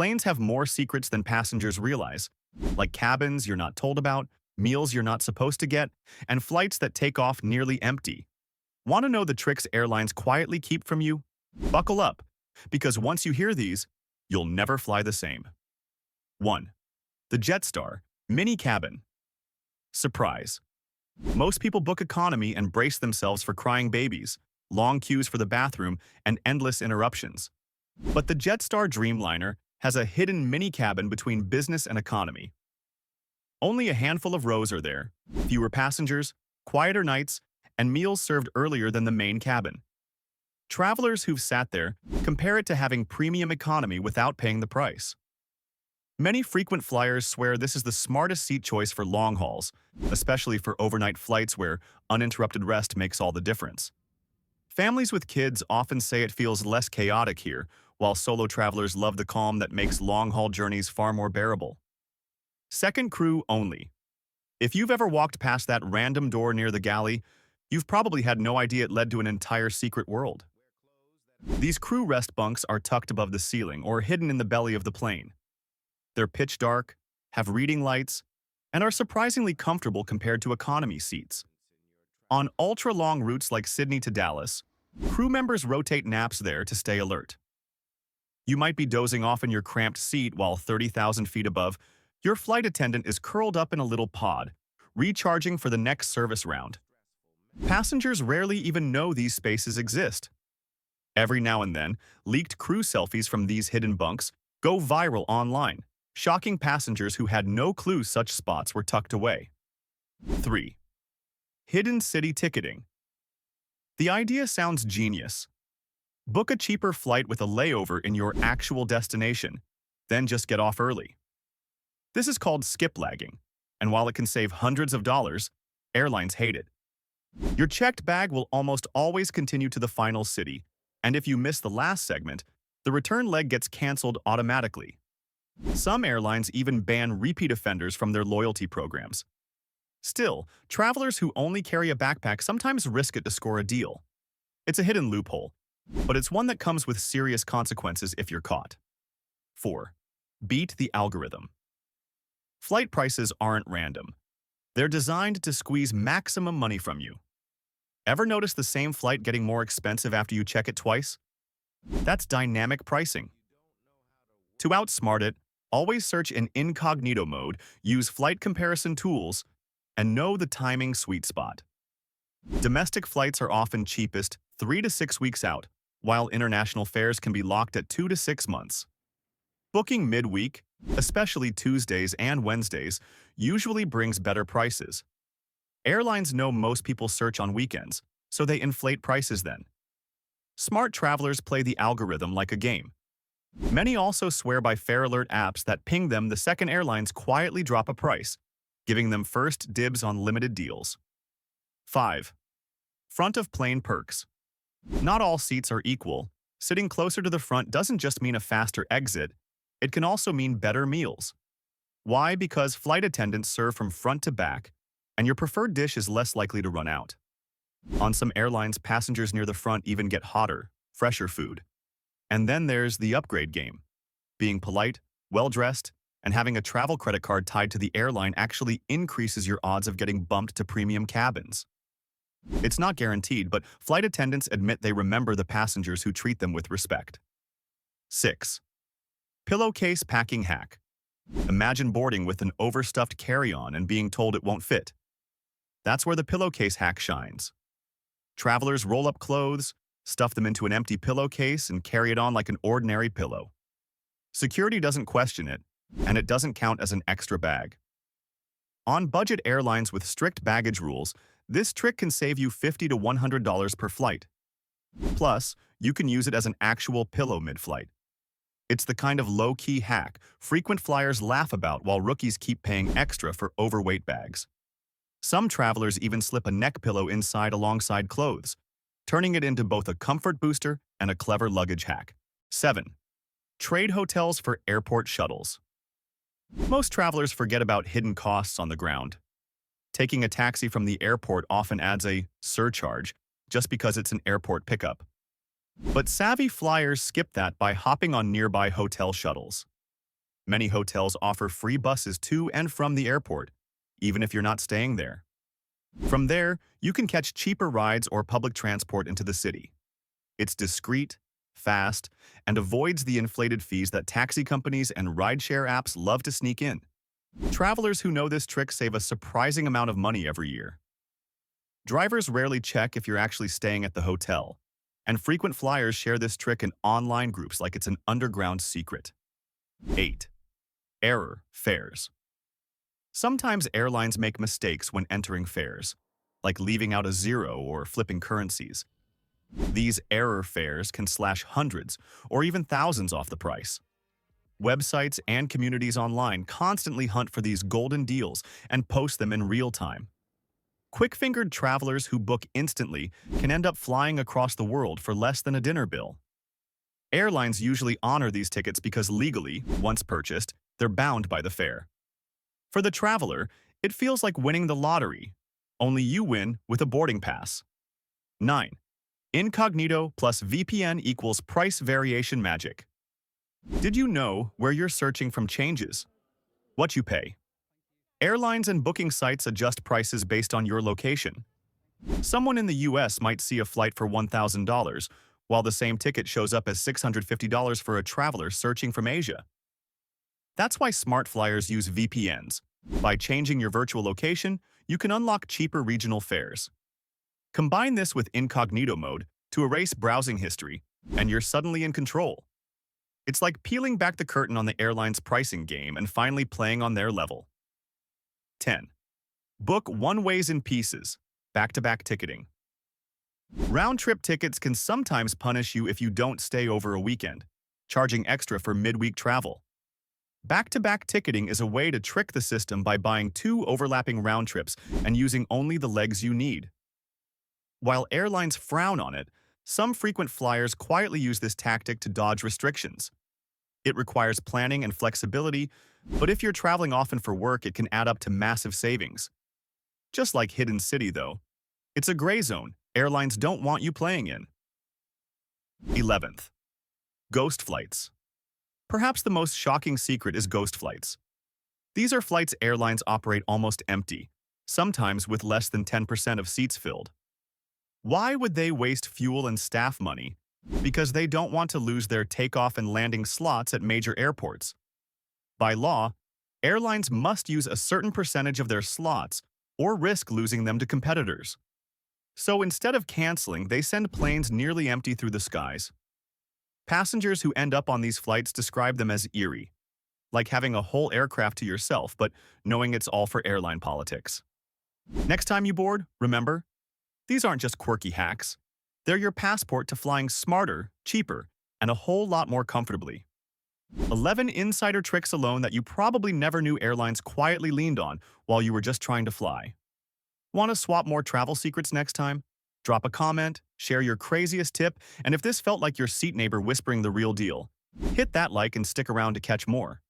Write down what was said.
Planes have more secrets than passengers realize, like cabins you're not told about, meals you're not supposed to get, and flights that take off nearly empty. Want to know the tricks airlines quietly keep from you? Buckle up, because once you hear these, you'll never fly the same. 1. The Jetstar Mini Cabin. Surprise. Most people book economy and brace themselves for crying babies, long queues for the bathroom, and endless interruptions. But the Jetstar Dreamliner has a hidden mini cabin between business and economy. Only a handful of rows are there, fewer passengers, quieter nights, and meals served earlier than the main cabin. Travelers who've sat there compare it to having premium economy without paying the price. Many frequent flyers swear this is the smartest seat choice for long hauls, especially for overnight flights where uninterrupted rest makes all the difference. Families with kids often say it feels less chaotic here, while solo travelers love the calm that makes long-haul journeys far more bearable. Second crew only. If you've ever walked past that random door near the galley, you've probably had no idea it led to an entire secret world. These crew rest bunks are tucked above the ceiling or hidden in the belly of the plane. They're pitch dark, have reading lights, and are surprisingly comfortable compared to economy seats. On ultra-long routes like Sydney to Dallas, crew members rotate naps there to stay alert. You might be dozing off in your cramped seat while 30,000 feet above, your flight attendant is curled up in a little pod, recharging for the next service round. Passengers rarely even know these spaces exist. Every now and then, leaked crew selfies from these hidden bunks go viral online, shocking passengers who had no clue such spots were tucked away. 3. Hidden city ticketing. The idea sounds genius. Book a cheaper flight with a layover in your actual destination, then just get off early. This is called skip lagging, and while it can save hundreds of dollars, airlines hate it. Your checked bag will almost always continue to the final city, and if you miss the last segment, the return leg gets canceled automatically. Some airlines even ban repeat offenders from their loyalty programs. Still, travelers who only carry a backpack sometimes risk it to score a deal. It's a hidden loophole, but it's one that comes with serious consequences if you're caught. 4. Beat the algorithm. Flight prices aren't random. They're designed to squeeze maximum money from you. Ever notice the same flight getting more expensive after you check it twice? That's dynamic pricing. To outsmart it, always search in incognito mode, use flight comparison tools, and know the timing sweet spot. Domestic flights are often cheapest 3 to 6 weeks out, while international fares can be locked at 2 to 6 months. Booking midweek, especially Tuesdays and Wednesdays, usually brings better prices. Airlines know most people search on weekends, so they inflate prices then. Smart travelers play the algorithm like a game. Many also swear by fare alert apps that ping them the second airlines quietly drop a price, giving them first dibs on limited deals. 5. Front of plane perks. Not all seats are equal. Sitting closer to the front doesn't just mean a faster exit, it can also mean better meals. Why? Because flight attendants serve from front to back, and your preferred dish is less likely to run out. On some airlines, passengers near the front even get hotter, fresher food. And then there's the upgrade game. Being polite, well-dressed, and having a travel credit card tied to the airline actually increases your odds of getting bumped to premium cabins. It's not guaranteed, but flight attendants admit they remember the passengers who treat them with respect. 6. Pillowcase packing hack. Imagine boarding with an overstuffed carry-on and being told it won't fit. That's where the pillowcase hack shines. Travelers roll up clothes, stuff them into an empty pillowcase, and carry it on like an ordinary pillow. Security doesn't question it, and it doesn't count as an extra bag. On budget airlines with strict baggage rules, this trick can save you $50 to $100 per flight. Plus, you can use it as an actual pillow mid-flight. It's the kind of low-key hack frequent flyers laugh about while rookies keep paying extra for overweight bags. Some travelers even slip a neck pillow inside alongside clothes, turning it into both a comfort booster and a clever luggage hack. 7. Trade hotels for airport shuttles. Most travelers forget about hidden costs on the ground. Taking a taxi from the airport often adds a surcharge just because it's an airport pickup. But savvy flyers skip that by hopping on nearby hotel shuttles. Many hotels offer free buses to and from the airport, even if you're not staying there. From there, you can catch cheaper rides or public transport into the city. It's discreet, fast, and avoids the inflated fees that taxi companies and rideshare apps love to sneak in. Travelers who know this trick save a surprising amount of money every year. Drivers rarely check if you're actually staying at the hotel, and frequent flyers share this trick in online groups like it's an underground secret. 8. Error fares. Sometimes airlines make mistakes when entering fares, like leaving out a zero or flipping currencies. These error fares can slash hundreds or even thousands off the price. Websites and communities online constantly hunt for these golden deals and post them in real time. Quick-fingered travelers who book instantly can end up flying across the world for less than a dinner bill. Airlines usually honor these tickets because legally, once purchased, they're bound by the fare. For the traveler, it feels like winning the lottery, only you win with a boarding pass. 9. Incognito plus VPN equals price variation magic. Did you know where you're searching from changes? What you pay? Airlines and booking sites adjust prices based on your location. Someone in the US might see a flight for $1,000, while the same ticket shows up as $650 for a traveler searching from Asia. That's why smart flyers use VPNs. By changing your virtual location, you can unlock cheaper regional fares. Combine this with incognito mode to erase browsing history, and you're suddenly in control. It's like peeling back the curtain on the airline's pricing game and finally playing on their level. 10. Book one-ways in pieces, back-to-back ticketing. Round-trip tickets can sometimes punish you if you don't stay over a weekend, charging extra for midweek travel. Back-to-back ticketing is a way to trick the system by buying two overlapping round trips and using only the legs you need. While airlines frown on it, some frequent flyers quietly use this tactic to dodge restrictions. It requires planning and flexibility, but if you're traveling often for work, it can add up to massive savings. Just like Hidden City, though, it's a gray zone airlines don't want you playing in. 11th. Ghost flights. Perhaps the most shocking secret is ghost flights. These are flights airlines operate almost empty, sometimes with less than 10% of seats filled. Why would they waste fuel and staff money? Because they don't want to lose their takeoff and landing slots at major airports. By law, airlines must use a certain percentage of their slots or risk losing them to competitors. So instead of canceling, they send planes nearly empty through the skies. Passengers who end up on these flights describe them as eerie, like having a whole aircraft to yourself, but knowing it's all for airline politics. Next time you board, remember, these aren't just quirky hacks. They're your passport to flying smarter, cheaper, and a whole lot more comfortably. 11 insider tricks alone that you probably never knew airlines quietly leaned on while you were just trying to fly. Want to swap more travel secrets next time? Drop a comment, share your craziest tip, and if this felt like your seat neighbor whispering the real deal, hit that like and stick around to catch more.